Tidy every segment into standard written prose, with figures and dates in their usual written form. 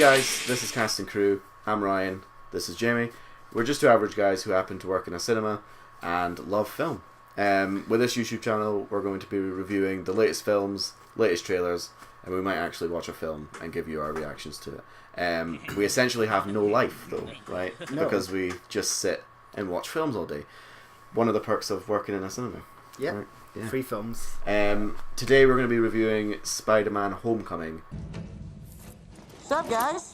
guys, this is Cast and Crew. I'm Ryan. This is Jamie. We're just two average guys who happen to work in a cinema and love film. With this YouTube channel, we're going to be reviewing the latest films, latest trailers, and we might actually watch a film and give you our reactions to it. We essentially have no life, though, right? No. Because we just sit and watch films all day. One of the perks of working in a cinema. Yeah. Right? Yeah. Free films. Today we're going to be reviewing Spider-Man Homecoming. Sup, guys?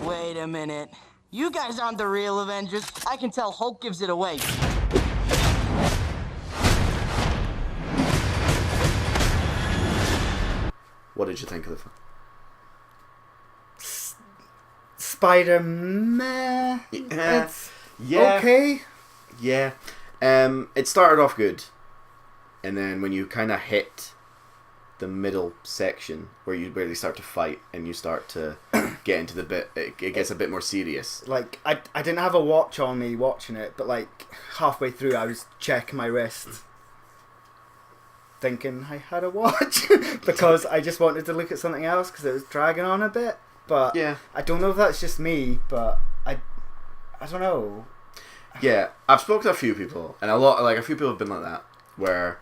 Wait a minute. You guys aren't the real Avengers. I can tell Hulk gives it away. What did you think of the film? Spider-Man. It's Yeah. okay. Yeah. It started off good. And then when you kind of hit the middle section where you really start to fight and you start to get into the bit, it gets a bit more serious. Like, I didn't have a watch on me watching it, but like halfway through I was checking my wrist thinking I had a watch because I just wanted to look at something else because it was dragging on a bit. But Yeah. I don't know if that's just me, but I don't know. Yeah, I've spoken to a few people, and a few people have been like that, where,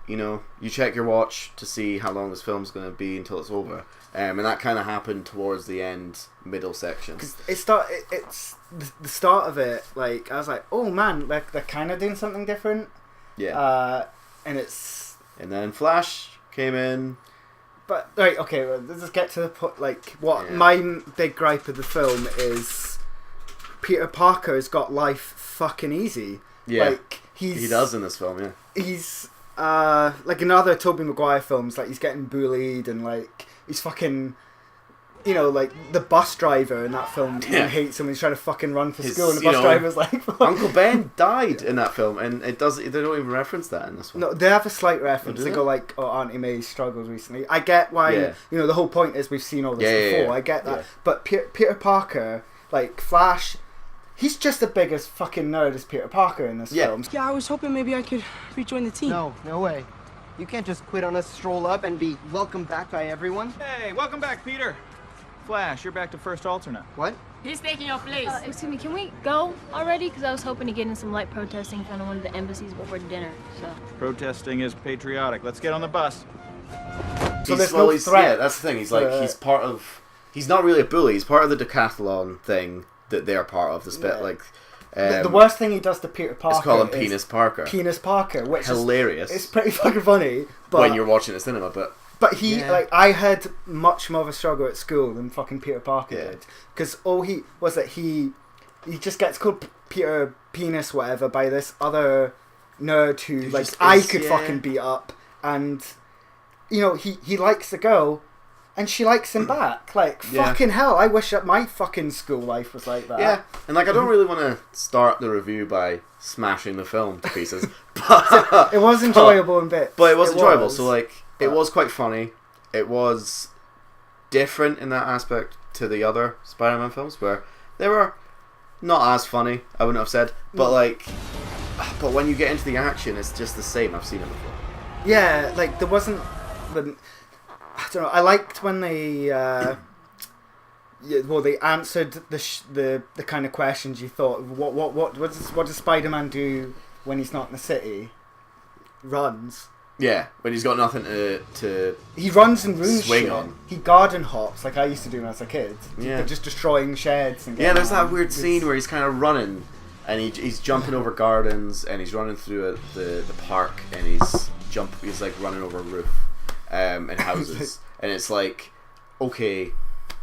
you know, you check your watch to see how long this film's going to be until it's over, and that kind of happened towards the middle section. Because it's the start of it. Like I was like, oh man, like they're kind of doing something different. Yeah. And it's. And then Flash came in. But right, okay, well, let's just get to the point. Like, what Yeah. my big gripe of the film is, Peter Parker's got life fucking easy. Yeah. Like He does in this film, yeah. He's like in other Tobey Maguire films, like he's getting bullied and like he's fucking, you know, like the bus driver in that film Yeah. hates him. He's trying to fucking run for His, school, and the you bus know, driver's like, Uncle Ben died in that film, and they don't even reference that in this one. No, they have a slight reference. do They they? go like, "Oh, Auntie May struggled recently." I get why. Yeah. You know, the whole point is we've seen all this Yeah, before. yeah. I get that. Yeah. But Peter Parker, like Flash, he's just the biggest fucking nerd as Peter Parker in this Yeah. film. Yeah, I was hoping maybe I could rejoin the team. No way. You can't just quit on us, stroll up, and be welcomed back by everyone. Hey, welcome back, Peter. Flash, you're back to first alternate. What? He's taking your place. Excuse me, can we go already? Because I was hoping to get in some light protesting in front of one of the embassies before dinner. So. Protesting is patriotic. Let's get on the bus. So there's no threat. Yeah, that's the thing. He's part of. He's not really a bully. He's part of the decathlon thing that they're part of. The worst thing he does to Peter Parker It's called him is Penis Parker. Penis Parker, which Hilarious. It's pretty fucking funny. But when you're watching the cinema, But he, Yeah. like, I had much more of a struggle at school than fucking Peter Parker Yeah. did. Because all he was that he just gets called Peter Penis whatever by this other nerd who, Who like, just I is, could yeah. fucking beat up. And, you know, he likes the girl and she likes him back. Like, Yeah. fucking hell, I wish that my fucking school life was like that. yeah. And like, I don't really want to start the review by smashing the film to pieces, but It was enjoyable in bits. But it was enjoyable. was. So like, it But- was quite funny. It was different in that aspect to the other Spider-Man films, where they were not as funny. I wouldn't have said, but like, but when you get into the action, it's just the same. I've seen it before. Yeah, like there wasn't. I don't know. I liked when they. They answered the kind of questions you thought. What does Spider-Man do when he's not in the city? Runs. Yeah, when he's got nothing to He runs and ruins Swing shit. on. He garden hops like I used to do when I was a kid. Yeah. Just destroying sheds and. yeah. There's getting that on. weird It's- scene where he's kind of running, and he's jumping over gardens, and he's running through the park, and he's like running over a roof, and houses, and it's like, okay,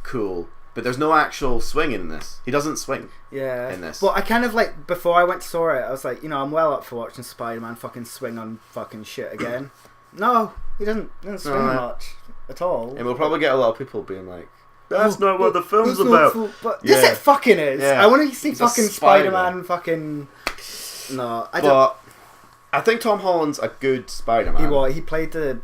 cool. But there's no actual swinging in this. He doesn't swing. Yeah. In this. But I kind of like before I went to saw it, I was like, you know, I'm well up for watching Spider-Man fucking swing on fucking shit again. No, he doesn't swing No. much at all. And we'll probably get a lot of people being like, "That's Oh, not what the film's that's not about." full- but Yeah. yes, it fucking is. Yeah. I want to see He's a fucking spider. Spider-Man fucking. No, I don't. But I think Tom Holland's a good Spider-Man. He played the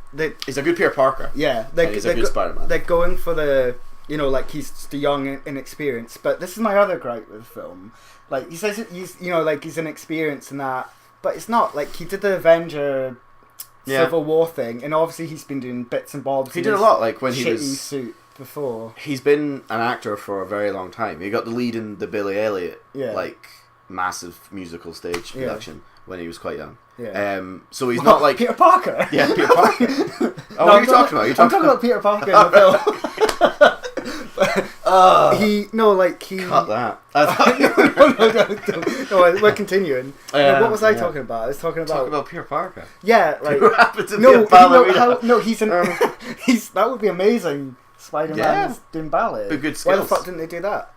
He's a good Peter Parker. yeah. And he's a good Spider-Man. They're going for the, you know, like he's the young and inexperienced. But this is my other gripe with the film. Like he says he's, you know, like he's inexperienced in that, but it's not. Like he did the Avenger Yeah. Civil War thing, and obviously he's been doing bits and bobs. He in did a his lot, like when he shitty was suit. before. He's been an actor for a very long time. He got the lead in the Billy Elliot, like, massive musical stage production when he was quite young. Yeah. So he's not like... Peter Parker? Yeah, Peter Parker. Oh, what are you talking about? I'm talking about Peter Parker in the film. Cut that. No, we're continuing. What was I talking about? I was talking about Peter Parker. Yeah, like Who happened to be a ballerina? He's that would be amazing. Spider-Man doing ballet. But good skills. Why the fuck didn't they do that?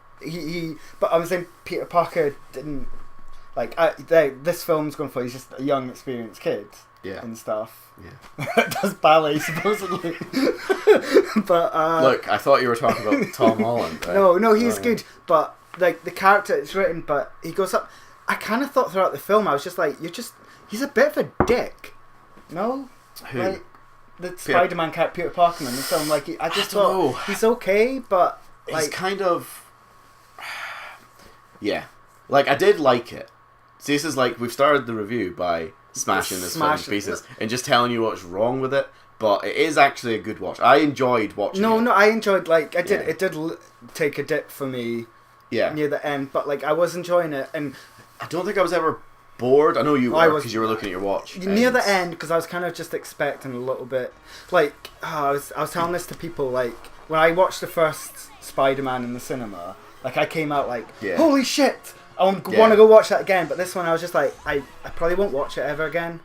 But I was saying Peter Parker didn't like. This film's going for he's just a young, experienced kid. Yeah. And stuff. Yeah. Does ballet supposedly. But look, I thought you were talking about Tom Holland. Right? No, he's good. But like the character it's written, but he goes up. I kind of thought throughout the film, I was just like, he's a bit of a dick. No, who? Like, the Spider-Man character Peter Parker in the film. Like I thought he's okay, but like he's kind of like I did like it. See, this is like we've started the review by smashing this film to pieces and just telling you what's wrong with it, but it is actually a good watch. I enjoyed watching it. No, I enjoyed, like, I did, it did take a dip for me near the end, but, like, I was enjoying it, and I don't think I was ever bored. I know you were, because you were looking at your watch. Near the end, because I was kind of just expecting a little bit, like, I was telling this to people, like, when I watched the first Spider-Man in the cinema, like, I came out like, holy shit! I want to go watch that again, but this one I was just like, I probably won't watch it ever again.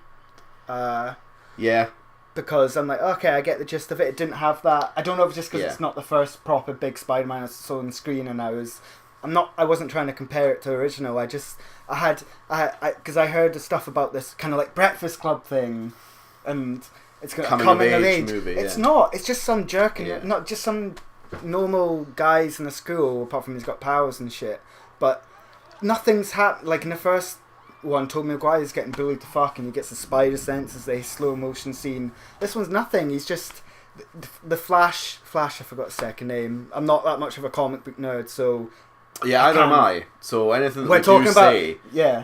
Because I'm like, okay, I get the gist of it. It didn't have that. I don't know if it's just because it's not the first proper big Spider-Man I saw on the screen, and I wasn't trying to compare it to the original. Because I heard the stuff about this kind of like Breakfast Club thing, and it's going to come of age movie. It's not. It's just some jerk, and not just some normal guys in a school. Apart from he's got powers and shit, but. Nothing's happened. Like in the first one, Tobey Maguire's getting bullied to fuck, and he gets the spider sense as a slow motion scene. This one's nothing. He's just the Flash. I forgot his second name. I'm not that much of a comic book nerd, so yeah, either am I. So anything we're that talking you about, say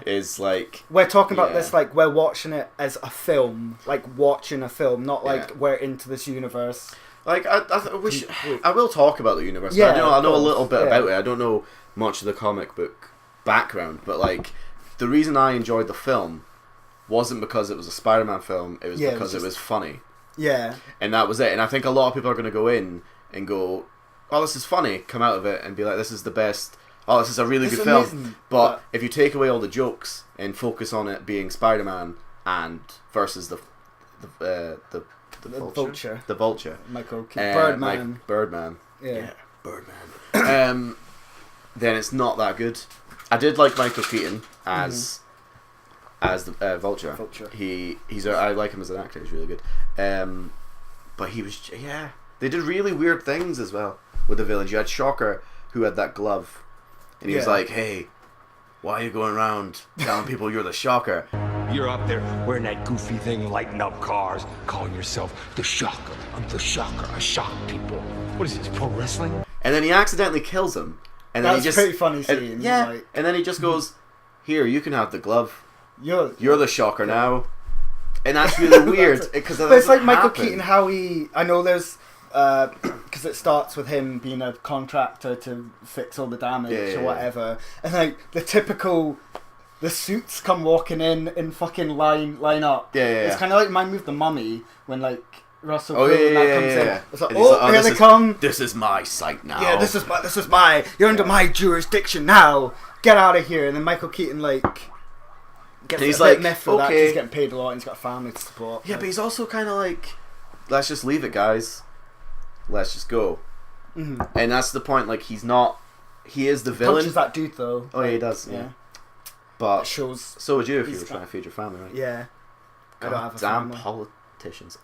is like we're talking about this like we're watching it as a film, like watching a film, not like we're into this universe. Like I will talk about the universe. Yeah, I know a little bit about it. I don't know much of the comic book background, but like the reason I enjoyed the film wasn't because it was a Spider-Man film, it was because it was funny. Yeah. And that was it. And I think a lot of people are going to go in and go, oh, this is funny, come out of it and be like, this is the best, oh, this is a really good film. But if you take away all the jokes and focus on it being Spider-Man and versus the vulture. The vulture. Michael Birdman. Birdman. Yeah. Birdman. Then it's not that good. I did like Michael Keaton as the Vulture. I like him as an actor. He's really good. But he was They did really weird things as well with the villains. You had Shocker, who had that glove, and he was like, "Hey, why are you going around telling people you're the Shocker? You're up there wearing that goofy thing, lighting up cars, calling yourself the Shocker. I'm the Shocker. I shock people. What is this, pro wrestling?" And then he accidentally kills him. And then that's a pretty funny scene. And then he just goes, "Here, you can have the glove. You're the Shocker now." And that's really weird because it's like Michael Keaton. How I know there's because it starts with him being a contractor to fix all the damage or whatever, and like the suits come walking in fucking line up. It's kind of like my move, The Mummy, when like. Russell Crowe comes in. It's like, here they come. This is my site now. Yeah, this is my. You're under my jurisdiction now. Get out of here. And then Michael Keaton gets a bit miffed for that. He's getting paid a lot and he's got a family to support. Yeah, but he's also kind of like, let's just leave it, guys. Let's just go. Mm-hmm. And that's the point. Like he is the villain. Punches that dude though. Oh yeah, he does. Yeah. But shows. So would you if you were trying to feed your family, right? Yeah. God, I don't have a family. Damn politicians.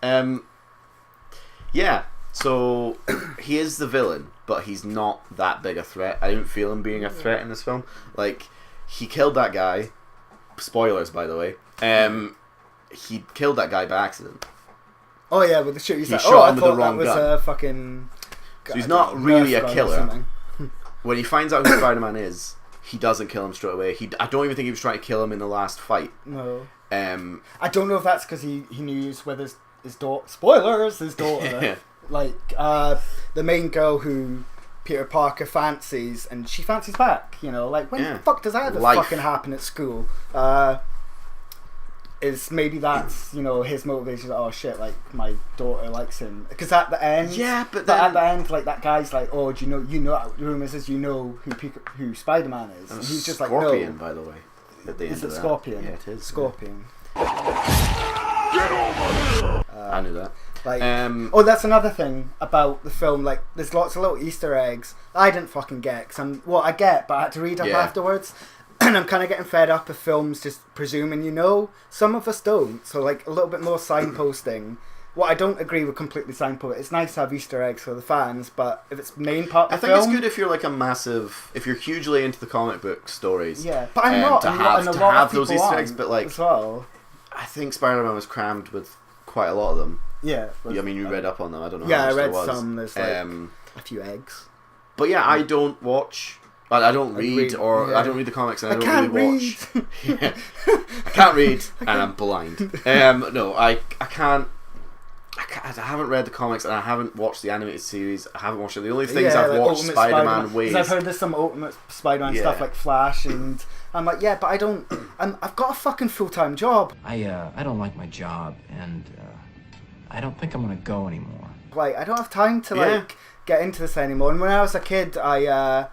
Yeah, so he is the villain, but he's not that big a threat. I didn't feel him being a threat in this film. Like, he killed that guy. Spoilers, by the way. He killed that guy by accident. Oh yeah, with the shit. He shot him with the wrong gun. A fucking. So he's not really a killer. When he finds out who Spider-Man is, he doesn't kill him straight away. I don't even think he was trying to kill him in the last fight. No. I don't know if that's because he knew he was with his daughter. Spoilers! His daughter Like the main girl who Peter Parker fancies, and she fancies back. You know, like when the fuck does that ever fucking happen at school? Is maybe that's, you know, his motivation. Oh shit, like my daughter likes him, because at the end, but then, at the end, like that guy's like, oh, do you know the rumor says you know who Spider-Man is, and he's just Scorpion, like, no. by the way. At the Is end it of that. Scorpion? Yeah, it is. Scorpion. I knew that. Like, that's another thing about the film. Like, there's lots of little Easter eggs I didn't fucking get. I get, but I had to read up afterwards. And I'm kind of getting fed up of films just presuming you know. Some of us don't. So, like, a little bit more signposting. What I don't agree with completely signposting. It's nice to have Easter eggs for the fans, but if it's main part of the film... I think it's good if you're like if you're hugely into the comic book stories. Yeah, but I'm not. To have those Easter eggs, but like... As well. I think Spider-Man was crammed with quite a lot of them. Yeah. I mean, you read up on them. I don't know how much I read there was. some. There's like a few eggs. But yeah, I don't watch... I don't read, I don't read the comics, and I don't really watch. Yeah. I can't read, and I'm blind. No, I can't. I haven't read the comics, and I haven't watched the animated series. I haven't watched it. The only things I've watched Spider-Man ways. I've heard there's some Ultimate Spider-Man stuff like Flash, and I'm like, yeah, but I don't. I've got a fucking full-time job. I don't like my job, and I don't think I'm gonna go anymore. Like, I don't have time to get into this anymore. And when I was a kid, I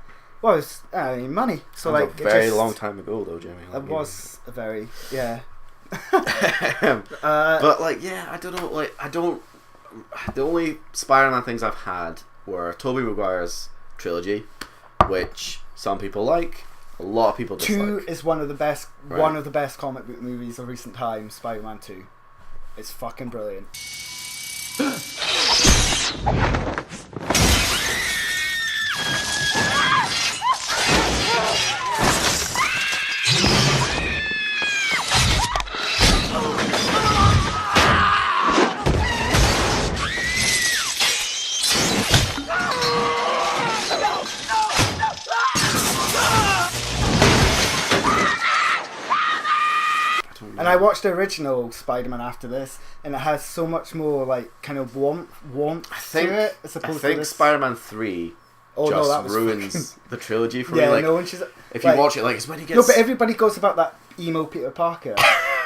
need money. So that like was a very long time ago, though, Jimmy. It was a very but like, yeah, I don't know. Like, the only Spider-Man things I've had were Tobey Maguire's trilogy, which some people like, a lot of people dislike. 2 is one of the best comic book movies of recent times. Spider-Man 2, it's fucking brilliant. And I watched the original Spider-Man after this, and it has so much more like kind of warmth to it. As opposed to this. Spider-Man 3 ruins the trilogy for me. Like, no, if you watch it, like, it's when he gets... No, but everybody goes about that emo Peter Parker.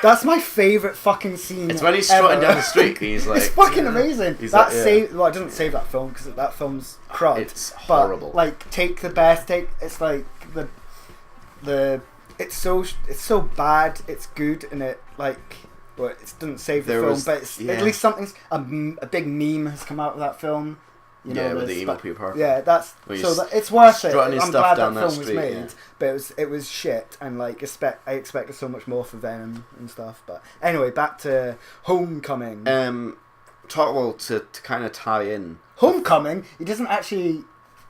That's my favourite fucking scene. It's when he's strutting down the street. He's like, it's fucking amazing. He's that well, I didn't save that film because that film's crud. It's horrible. But, like, take the best. It's like the. It's so bad. It's good, and it but it doesn't save the film. But it's, at least something's a big meme has come out of that film. You know, with the emo Peter Parker. Yeah, it's worth it. I'm glad that film was made, yeah. but it was shit, and like I expected so much more for Venom and stuff. But anyway, back to Homecoming. To kind of tie in Homecoming. He doesn't actually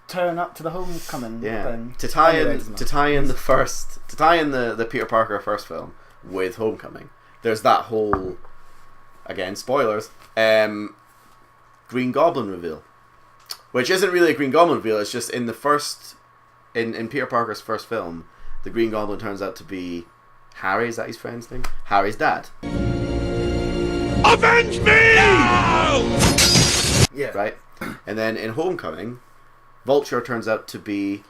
turn up to the Homecoming thing. To tie in the Peter Parker first film with Homecoming. There's that whole, again, spoilers, Green Goblin reveal. Which isn't really a Green Goblin reveal, it's just in the first... In Peter Parker's first film, the Green Goblin turns out to be Harry, is that his friend's name? Harry's dad. Avenge me! No! Yeah. Right? And then in Homecoming, Vulture turns out to be...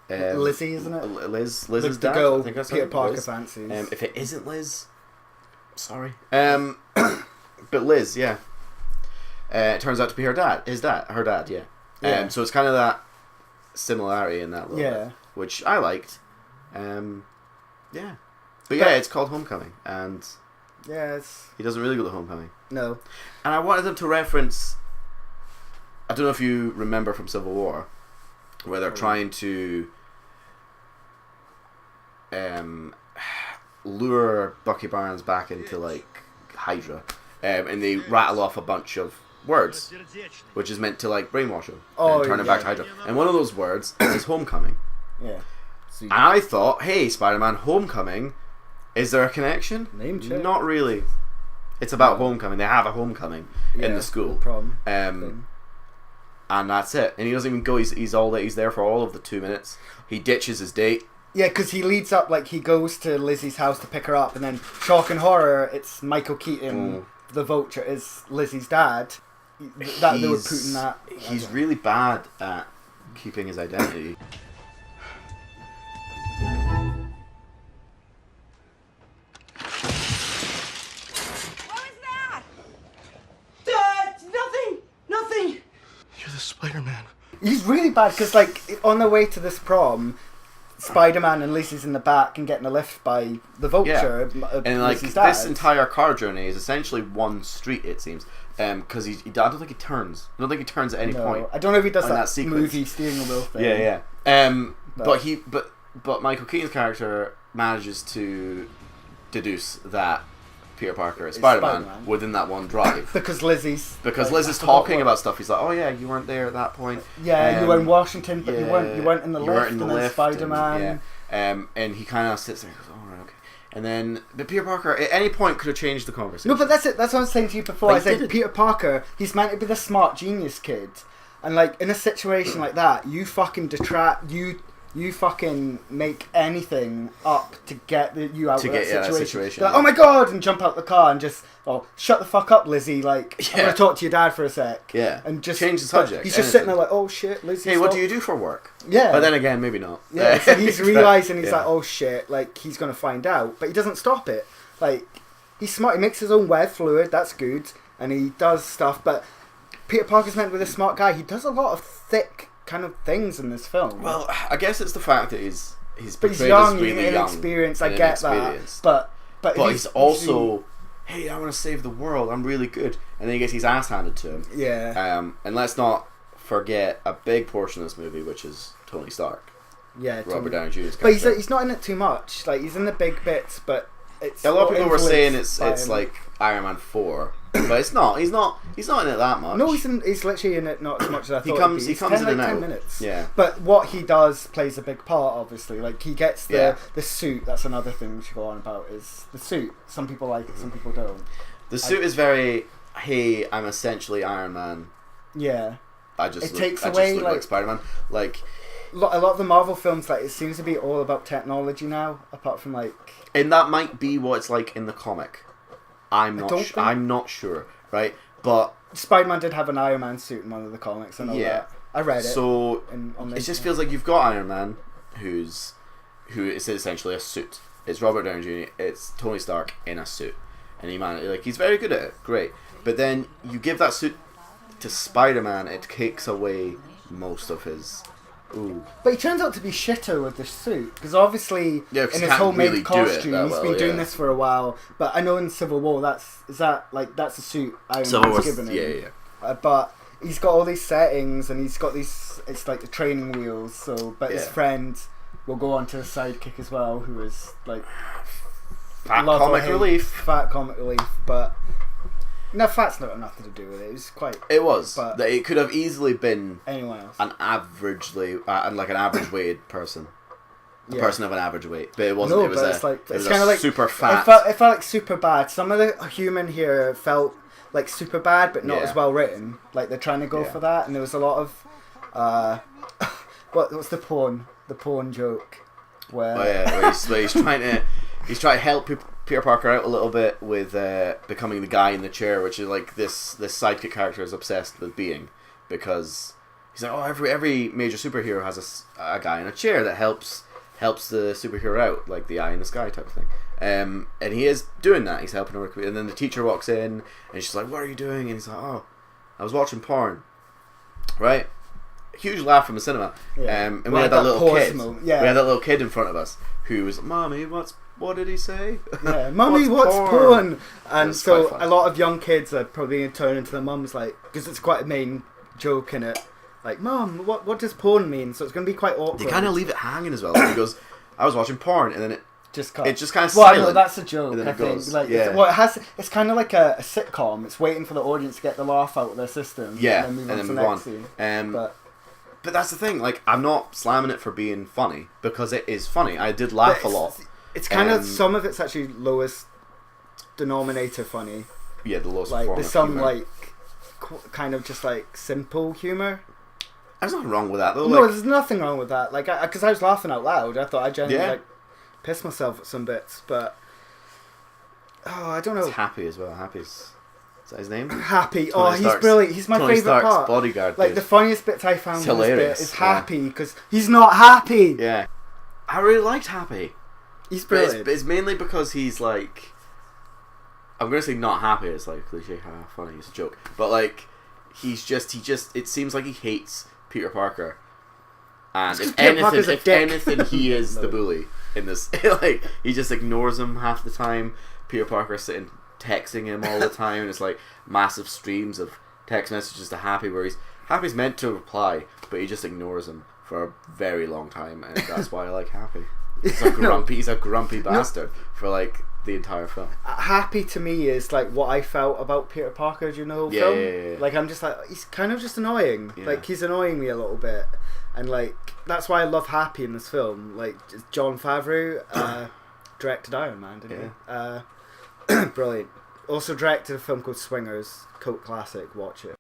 Lizzie, isn't it? Liz's dad? Girl I think that's Peter Parker Liz. fancies. If it isn't Liz... Sorry. But Liz, yeah. It turns out to be her dad. Her dad, yeah. So it's kind of that similarity in that little bit, which I liked. Yeah. But yeah, it's called Homecoming, and he doesn't really go to Homecoming. No. And I wanted them to reference, I don't know if you remember from Civil War, where they're trying to lure Bucky Barnes back into like Hydra, and they rattle off a bunch of words, which is meant to like brainwash him and turn him back to Hydra. And one of those words is Homecoming. Yeah. And I thought, hey, Spider-Man, Homecoming, is there a connection? Name check. Not really. It's about homecoming. They have a homecoming in the school. And that's it. And he doesn't even go. He's there for all of the 2 minutes. He ditches his date. Yeah, because he leads up, like, he goes to Lizzie's house to pick her up, and then, shock and horror, it's Michael Keaton, the Vulture, is Lizzie's dad. that they were putting that. He's really bad at keeping his identity. Nothing. You're the Spider-Man. He's really bad because, like, on the way to this prom, Spider-Man and Lizzie's in the back and getting a lift by the Vulture. And like Lizzie's dad. this entire car journey is essentially one street, it seems. Because I don't think he turns. I don't think he turns at any point. I don't know if he does that sequence. movie steering the wheel thing. Yeah. But Michael Keaton's character manages to deduce that Peter Parker is Spider-Man within that one drive. Because Lizzie's talking about stuff. He's like, oh yeah, you weren't there at that point. Yeah, you were in Washington, but you weren't in the lift. And then Spider-Man. And he kind of sits there and goes, oh right, okay. And then, but Peter Parker at any point could have changed the conversation. No, but that's it. That's what I was saying to you before. I said Peter Parker, he's meant to be the smart genius kid, and like in a situation like that, you fucking detract you fucking make anything up to get you out of that situation. Like, oh my god, and jump out the car and just, shut the fuck up, Lizzie. Like, I'm gonna talk to your dad for a sec. Yeah, and just change the subject. He's just sitting there like, oh shit, Lizzie. Hey, what do you do for work? Yeah, but then again, maybe not. Yeah, so he's realizing he's like, oh shit, like he's gonna find out, but he doesn't stop it. Like, he's smart. He makes his own web fluid. That's good, and he does stuff. But Peter Parker's meant to be the smart guy. He does a lot of thick kind of things in this film. Well, I guess it's the fact that he's portrayed young, as really young, inexperienced. I get that, but he's also, hey, I want to save the world. I'm really good, and then he gets his ass handed to him. Yeah. And let's not forget a big portion of this movie, which is Tony Stark. Yeah, Robert Downey Jr.'s But character. he's not in it too much. Like, he's in the big bits, but it's a lot of people were saying it's him. like Iron Man 4, but it's not. He's not in it that much. No, he's literally in it not as much as I thought. He comes in and out. 10 minutes. Yeah. But what he does plays a big part, obviously. Like, he gets the suit. That's another thing we should go on about, is the suit. Some people like it, some people don't. The suit is very, hey, I'm essentially Iron Man. Yeah. I just look like Spider-Man. Like, a lot of the Marvel films, like, it seems to be all about technology now, apart from like. And that might be what it's like in the comic. I'm not sure, right? But Spider-Man did have an Iron Man suit in one of the comics. I know that. I read it. So it just feels like you've got Iron Man, who is essentially a suit. It's Robert Downey Jr. It's Tony Stark in a suit, and he's very good at it. Great, but then you give that suit to Spider-Man, it takes away most of his. Ooh. But he turns out to be shitter with the suit, because obviously in his homemade really costume he's been doing this for a while. But I know in Civil War that's a suit Iron Man's given him. Yeah. But he's got all these settings, and he's got these. It's like the training wheels. So, but his friend will go on to his sidekick as well, who is like fat comic relief, but. No, fat's not got nothing to do with it. It was quite. It was. But it could have easily been anyone else. An average weighted person. A person of an average weight, but it wasn't. No, it was it's kind of like super fat. It felt like super bad. Some of the human here felt like super bad, but not as well written. Like they're trying to go for that, and there was a lot of what's the porn joke where where he's trying to help Peter Parker out a little bit with becoming the guy in the chair, which is like this sidekick character is obsessed with being, because he's like, oh, every major superhero has a guy in a chair that helps the superhero out, like the eye in the sky type of thing. And he is doing that. He's helping her, and then the teacher walks in and she's like, what are you doing? And he's like, oh, I was watching porn. Right? Huge laugh from the cinema. And we had that little kid. We had that little kid in front of us who was, Mommy, what did he say? Yeah, Mummy, what's porn? And so a lot of young kids are probably going to turn into their mums, like, because it's quite a main joke in it. Like, Mum, what does porn mean? So it's going to be quite awkward. They kind of leave it hanging as well. So he goes, I was watching porn, and then it just kind of silent. Well, no, that's a joke. And then I it goes, think. Like, it's kind of like a sitcom. It's waiting for the audience to get the laugh out of their system. Yeah, and then move on. But that's the thing. Like, I'm not slamming it for being funny, because it is funny. I did laugh a lot. It's kind of, some of it's actually lowest denominator funny. Yeah, the lowest like form there's of some humor. like kind of just like simple humor. There's nothing wrong with that though. No, there's nothing wrong with that. Like, because I was laughing out loud. I thought I genuinely like pissed myself at some bits, but I don't know. It's happy as well. It's that his name? Happy. Tony He's Stark's- brilliant. He's my Tony favourite Stark's part. bodyguard. Like dude. the funniest bits I found It's in this hilarious, bit is yeah. Happy because he's not happy. Yeah, I really liked Happy. He's But brilliant. it's mainly because he's like, I'm gonna say not happy. It's like cliche, funny. It's a joke, but like, he just. It seems like he hates Peter Parker, and It's 'cause if Peter Parker's a anything, dick. he is the bully in this. Like, he just ignores him half the time. Peter Parker sitting texting him all the time, and it's like massive streams of text messages to Happy where Happy's meant to reply, but he just ignores him for a very long time, and that's why I like Happy. He's a grumpy bastard for like the entire film. Happy to me is like what I felt about Peter Parker during the whole Yeah, film. yeah. Like I'm just like he's kind of just annoying. Yeah. Like he's annoying me a little bit, and like that's why I love Happy in this film. Like Jon Favreau directed Iron Man, didn't he? Brilliant. Also directed a film called Swingers, cult classic. Watch it.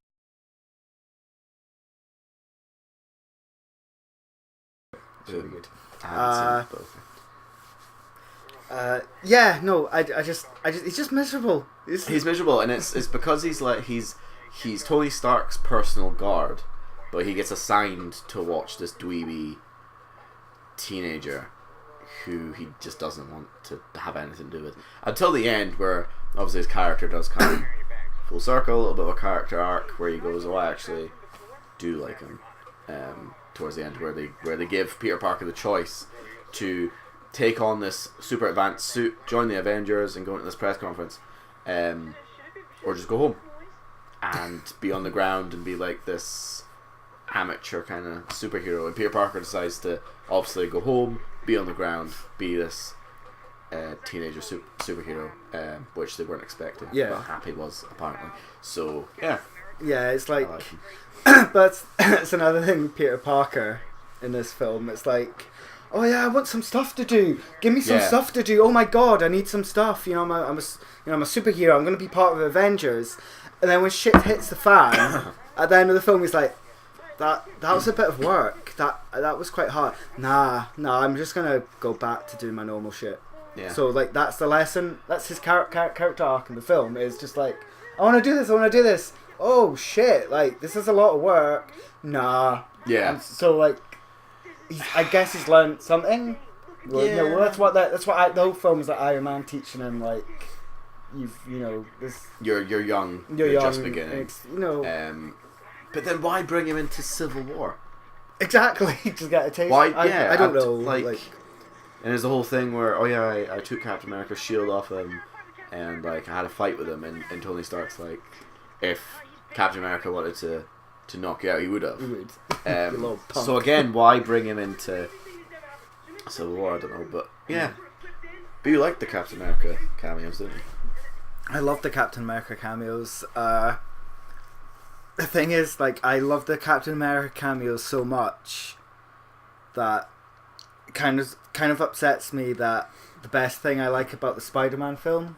It's really good. I haven't seen it, but I just he's just miserable. he's miserable, and it's because he's Tony Stark's personal guard, but he gets assigned to watch this dweeby teenager who he just doesn't want to have anything to do with until the end, where obviously his character does come full circle, a little bit of a character arc where he goes, "Oh, I actually do like him." Towards the end, where they give Peter Parker the choice to take on this super advanced suit, join the Avengers, and go into this press conference, or just go home and be on the ground and be like this amateur kind of superhero. And Peter Parker decides to obviously go home, be on the ground, be this teenager superhero, which they weren't expecting. Yeah. But Happy was apparently. So yeah, It's like, I like him. but it's another thing with Peter Parker in this film. It's like, oh yeah, I want some stuff to do. Give me some stuff to do. Oh my god, I need some stuff. You know, I'm a superhero. I'm gonna be part of the Avengers. And then when shit hits the fan, at the end of the film, he's like, that was a bit of work. That was quite hard. Nah, I'm just gonna go back to doing my normal shit. Yeah. So like that's the lesson. That's his character arc in the film. Is just like, I want to do this. Oh shit! Like this is a lot of work. Nah. Yeah. And so like, I guess he's learned something. Well, Yeah. well, that's what the whole film is like Iron Man teaching him like, this. You're young. You're young. Just beginning. But then why bring him into Civil War? Exactly. Just get a taste. Why? I don't know. Like, and there's the whole thing where I took Captain America's shield off him, and like I had a fight with him, and Tony Stark's like, if Captain America wanted to knock you out, he would have. He would. You little punk. So again, why bring him into Civil War? I don't know, but yeah. But you liked the Captain America cameos, didn't you? I love the Captain America cameos. The thing is, like, I love the Captain America cameos so much that it kind of upsets me that the best thing I like about the Spider-Man film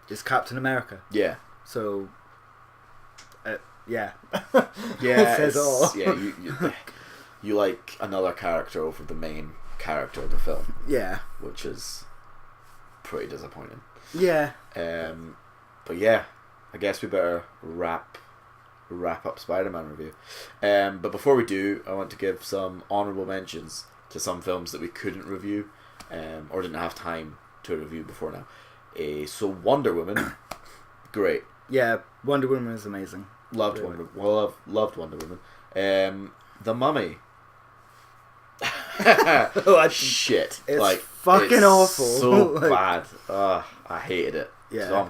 is Captain America. Yeah. So, yeah. Yeah, It says all. Yeah, you like another character over the main character of the film, Yeah. which is pretty disappointing. Yeah. But yeah, I guess we better wrap up Spider-Man review. But before we do, I want to give some honourable mentions to some films that we couldn't review, or didn't have time to review before now. So Wonder Woman, great. Yeah, Wonder Woman is amazing. Loved Really. loved Wonder Woman. The Mummy. Shit. It's like fucking it's awful. So Like- bad. I hated it. Yeah.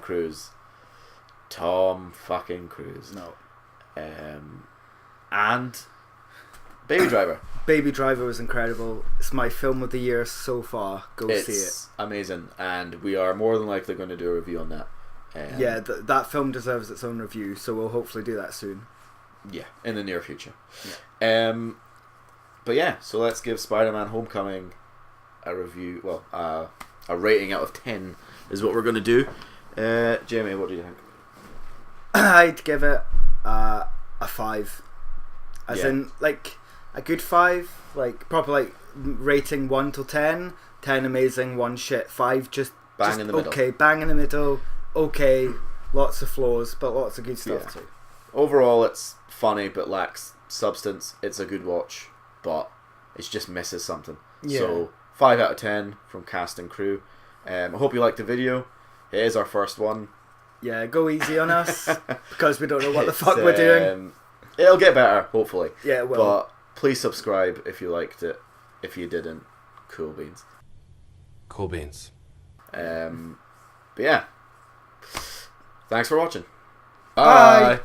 Tom fucking Cruise. No. And Baby Driver. Baby Driver was incredible. It's my film of the year so far. Go see it. It's amazing, and we are more than likely going to do a review on that. Yeah, that film deserves its own review, so we'll hopefully do that soon. Yeah, in the near future. Yeah. But yeah, so let's give Spider-Man Homecoming a review. Well, a rating out of 10 is what we're going to do. Jamie, what do you think? I'd give it a 5. As Yeah. in, like, a good 5. Like, proper, like, rating 1 to 10. 10 amazing, 1 shit. 5 just Bang in the middle. okay. Bang in the middle. Okay. lots of flaws, but lots of good stuff Yeah. too. Overall, it's funny but lacks substance. It's a good watch, but it just misses something. Yeah. So 5 out of 10 from cast and crew. I hope you liked the video. It is our first one. Yeah, go easy on us because we don't know what the It's, fuck we're doing. It'll get better, hopefully. Yeah, it will. But please subscribe if you liked it. If you didn't, cool beans. Cool beans. But yeah, thanks for watching. Bye. Bye.